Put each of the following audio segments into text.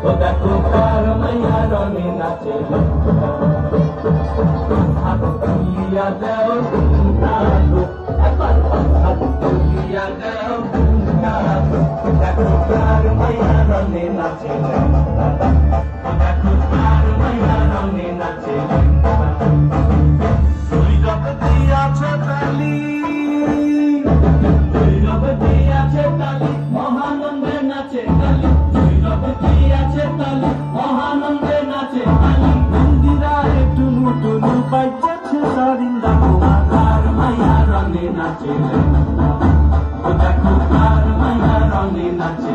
ও দেখো কার মাইয়া রঙে নাচে হাত তুলিয়া দেও নাচো একবার হাত তুলিয়া দেও নাচো দেখো কার মাইয়া রঙে নাচে ও দেখো কার মাইয়া রঙে নাচে সৈরব দিয়াছে তালি সৈরব দিয়াছে তালি মহানন্দে নাচে তালি সৈরব দিয়াছে তালি মহানন্দে নাচে তালি মন্দিরায় টুনু টুনু বাজাচ্ছে সারিন্দা কার মাইয়া রঙে নাচে ও দেখো কার মাইয়া রঙে নাচে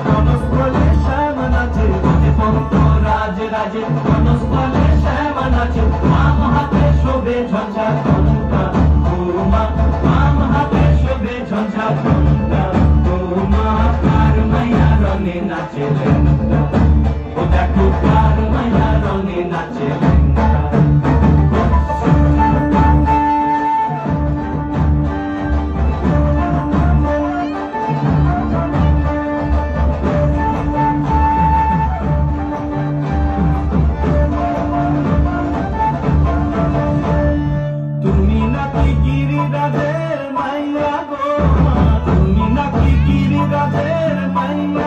বনস্থলে শ্যামা নাচে রাজে বনস্থলে শ্যামা নাচে বাম হাতে শোভে ঝঞ্ঝা ঘণ্টা বাম হাতে শোভে ঝঞ্ঝা ঘণ্টা কার মাইয়া রঙে নাচে ও দেখো কার মাইয়া রঙে নাচে গিরিরাজের মাইয়া